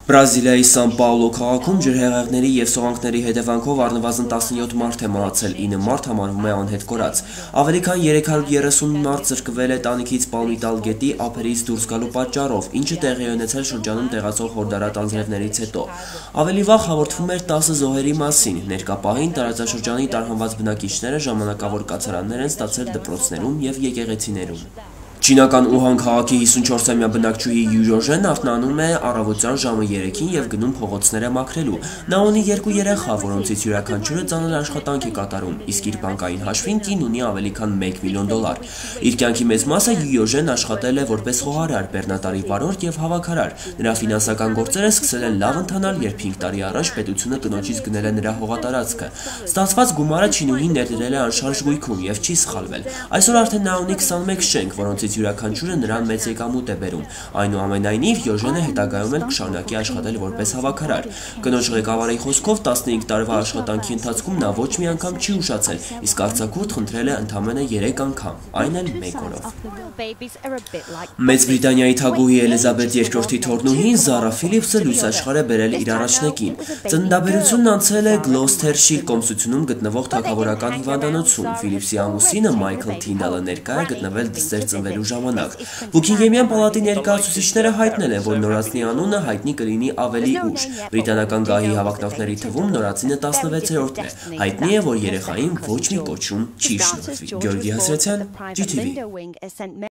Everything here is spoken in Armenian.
Բրազիլիայի Սան Պաուլո քաղաքում ջրհեղեղների և սողանքների հետևանքով առնվազն 17 մարդ է մահացել, 9 մարդ համարվում է անհետ կորած։ Ավելի քան 330 մարդ զրկվել է տանիքից Պալմիտալ գետի ափերից դուրս գալու պատճառով, ինչը տեղի է ունեցել շրջանում տեղացող հորդարատ անձրևներից հետո։ Ավելի վաղ հաղորդվում էր 10 զոհերի մասին։ Ներկա պահին տարածաշրջանի տարհանված բնակիչները ժամանակավոր կացարաններ են ստացել դպրոցներում և եկեղեցիներում։ Չինական Ուհան քաղաքի 54-ամյա բնակչուհի Յուժոժեն արթնանում է առավոտյան ժամը 3-ին և գնում փողոցները մաքրելու։ Նա ունի 2 երեխա, որոնցից յուրաքանչյուրը ծանր աշխատանք է կատարում, իսկ իր բանկային հաշվին կին ունի ավելի քան $1 միլիոն։ Իր կյանքի մեծ մասը Յուժոժեն աշխատել է որպես խոհարար, բեռնատարի վարորդ և հավաքարար։ Նրա ֆինանսական գործերը սկսել են լավ ընթանալ, երբ 5 տարի առաջ պետությունը կնոջից գնել է նրա հողատարածքը։ Ստացված գումարը չինուհին ներդրել է անշարժ գույքում և չի սխալվել։ Այսօր արդեն նա ունի 21 շենք, որոնցից յուրաքանչյուրը նրան մեծ եկամուտ է բերում։ Այնուամենայնիվ, Յուժոժենը հետագայում էլ կշարունակի աշխատել որպես հավաքարար։ Կնոջ ղեկավարի խոսքով 15 տարվա աշխատանքի ընթացքում նա ոչ մի անգամ չի ուշացել, իսկ արձակուրդ խնդրել է ընդամենը 3 անգամ, այն էլ 1 օրով։ Մեծ Բրիտանիայի թագուհի Էլիզաբեթ II թոռնուհին Զարա Ֆիլիպսը լույս աշխարհ է բերել իր առաջնեկին։ Ծննդաբերությունն անցել է Գլոսթերշիր կոմսությունում գտնվող թագավորական հիվանդանոցում։ Ֆիլիպսի ամուսինը Մայքլ Թինդալը ներկա է գտնվել դստեր ծնվելու ժամանակ։ Բուքինգեմյան պալատի ներկայացուցիչները հայտնել են, որ նորածնի անունը հայտնի կլինի ավելի ուշ։ Բրիտանական գահի հավակնորդների թվում նորածինը 16-րդն է։ Հայտնի է, որ երեխային ոչ մի կոչում չի շնորհվի։ Գյորգի Հասրեցյան, GTV։